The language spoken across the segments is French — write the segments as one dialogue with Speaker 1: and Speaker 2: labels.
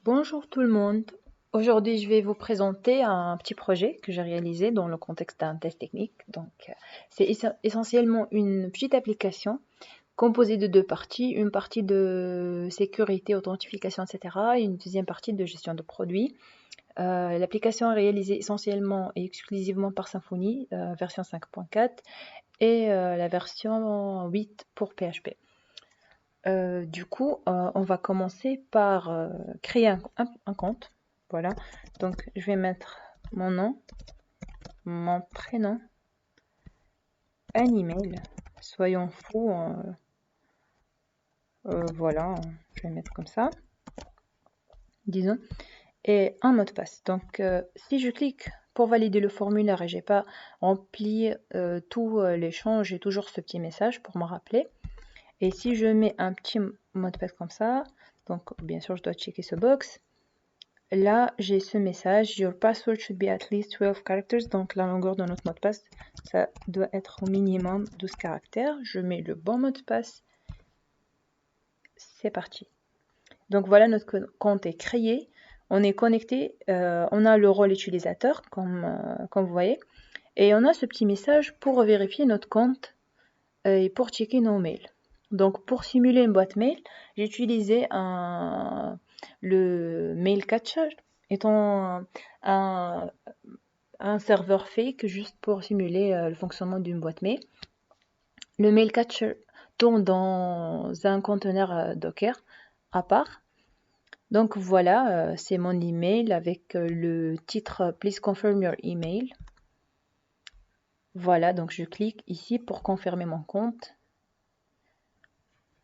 Speaker 1: Bonjour tout le monde. Aujourd'hui, je vais vous présenter un petit projet que j'ai réalisé dans le contexte d'un test technique. C'est essentiellement une petite application composée de deux parties. Une partie de sécurité, authentification, etc. Et une deuxième partie de gestion de produits. L'application est réalisée essentiellement et exclusivement par Symfony, version 5.4 et la version 8 pour PHP. On va commencer par créer un compte. Voilà. Donc, je vais mettre mon nom, mon prénom, un email. Soyons fous. Voilà, je vais mettre comme ça, disons. Et un mot de passe. Donc, si je clique pour valider le formulaire et j'ai pas rempli tous les champs, j'ai toujours ce petit message pour me rappeler. Et si je mets un petit mot de passe comme ça, donc bien sûr je dois checker ce box. Là, j'ai ce message, Your password should be at least 12 characters. Donc la longueur de notre mot de passe, ça doit être au minimum 12 caractères. Je mets le bon mot de passe. C'est parti. Donc voilà, notre compte est créé. On est connecté. On a le rôle utilisateur, comme vous voyez. Et on a ce petit message pour vérifier notre compte et pour checker nos mails. Donc pour simuler une boîte mail, j'ai utilisé le mail catcher étant un serveur fake juste pour simuler le fonctionnement d'une boîte mail. Le mail catcher tourne dans un conteneur Docker à part. Donc voilà, c'est mon email avec le titre Please confirm your email. Voilà, donc je clique ici pour confirmer mon compte.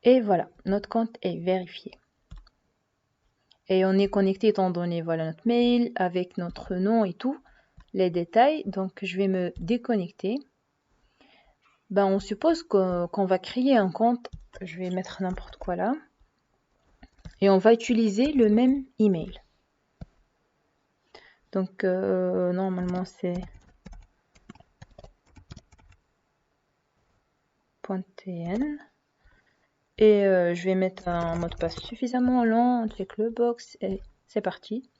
Speaker 1: Et voilà, notre compte est vérifié. Et on est connecté étant donné voilà notre mail avec notre nom et tout, les détails. Donc je vais me déconnecter. On suppose qu'on va créer un compte. Je vais mettre n'importe quoi là. Et on va utiliser le même email. Donc normalement c'est .tn. Et je vais mettre un mot de passe suffisamment long, check le box et c'est parti.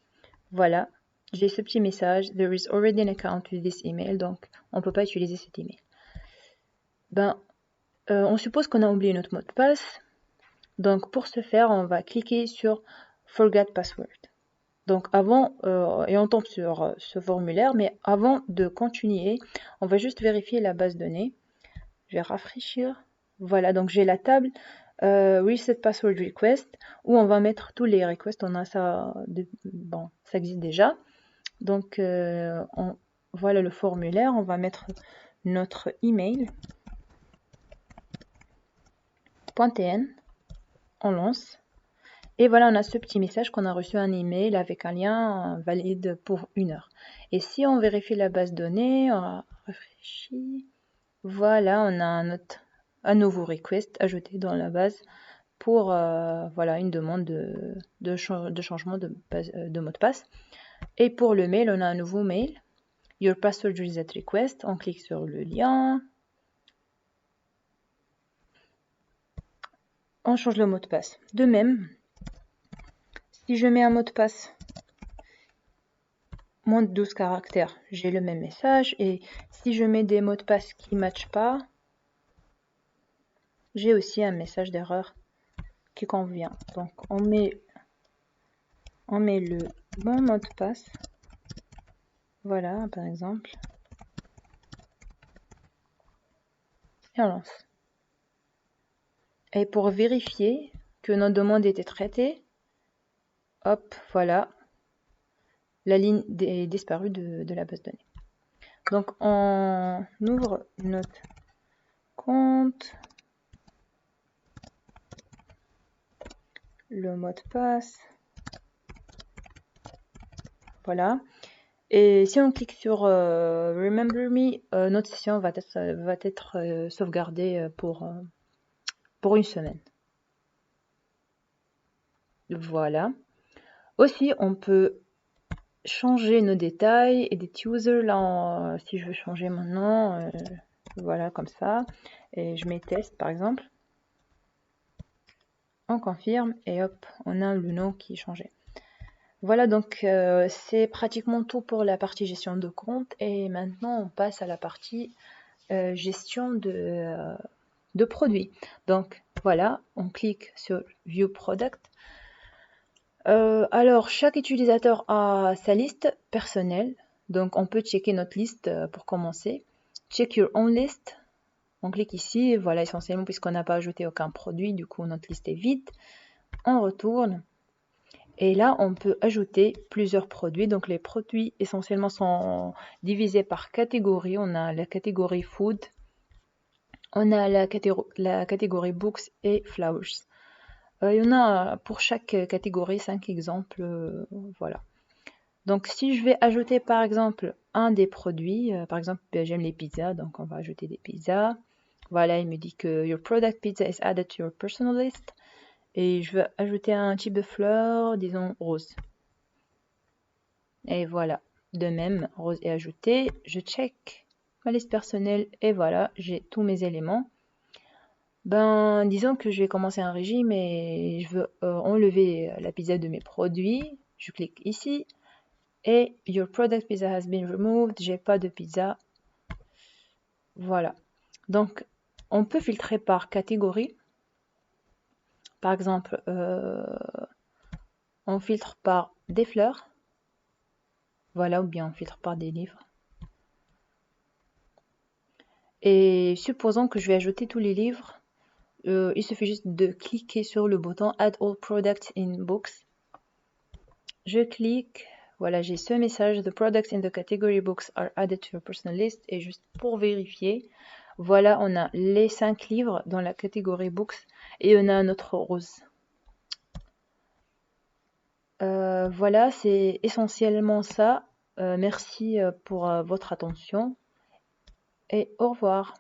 Speaker 1: Voilà, j'ai ce petit message, there is already an account with this email, donc on ne peut pas utiliser cet email. On suppose qu'on a oublié notre mot de passe, donc pour ce faire, on va cliquer sur Forget Password. Donc avant, et on tombe sur ce formulaire, mais avant de continuer, on va juste vérifier la base de données. Je vais rafraîchir. Voilà, donc j'ai la table Reset Password Request où on va mettre tous les requests. On a ça, bon, ça existe déjà. Donc voilà le formulaire. On va mettre notre email. .tn. On lance. Et voilà, on a ce petit message qu'on a reçu un email avec un lien valide pour 1 heure. Et si on vérifie la base de données, on réfléchit. Voilà, on a un nouveau request ajouté dans la base pour voilà, une demande de changement de mot de passe. Et pour le mail, on a un nouveau mail. Your password reset request. On clique sur le lien. On change le mot de passe. De même, si je mets un mot de passe moins de 12 caractères, j'ai le même message. Et si je mets des mots de passe qui ne matchent pas, j'ai aussi un message d'erreur qui convient. Donc on met le bon mot de passe. Voilà, par exemple. Et on lance. Et pour vérifier que notre demande était traitée, hop, voilà, la ligne est disparue de la base de données. Donc on ouvre notre compte, le mot de passe, voilà. Et si on clique sur Remember Me, notre session va être sauvegardée pour 1 semaine. Voilà. Aussi, on peut changer nos détails, edit user. Là, si je veux changer mon nom, voilà, comme ça. Et je mets test, par exemple. On confirme et hop, on a le nom qui est changé. Voilà, donc c'est pratiquement tout pour la partie gestion de compte. Et maintenant, on passe à la partie gestion de produits. Donc voilà, on clique sur View Product. Alors, chaque utilisateur a sa liste personnelle. Donc, on peut checker notre liste pour commencer. Check your own list. On clique ici. Voilà, essentiellement, puisqu'on n'a pas ajouté aucun produit, du coup, notre liste est vide. On retourne. Et là, on peut ajouter plusieurs produits. Donc, les produits, essentiellement, sont divisés par catégorie. On a la catégorie food. On a la catégorie books et flowers. Il y en a pour chaque catégorie 5 exemples. Voilà. Donc, si je vais ajouter par exemple un des produits, par exemple, j'aime les pizzas, donc on va ajouter des pizzas. Voilà, il me dit que your product pizza is added to your personal list. Et je veux ajouter un type de fleur, disons rose. Et voilà. De même, rose est ajouté. Je check ma liste personnelle et voilà, j'ai tous mes éléments. Ben, disons que je vais commencer un régime et je veux enlever la pizza de mes produits. Je clique ici et Your product pizza has been removed. J'ai pas de pizza. Voilà. Donc, on peut filtrer par catégorie. Par exemple, on filtre par des fleurs. Voilà, ou bien on filtre par des livres. Et supposons que je vais ajouter tous les livres. Il suffit juste de cliquer sur le bouton Add all products in books. Je clique, voilà, j'ai ce message, The products in the category books are added to your personal list. Et juste pour vérifier, voilà, on a les 5 livres dans la catégorie books et on a notre rose. Voilà, c'est essentiellement ça. Merci pour votre attention et au revoir.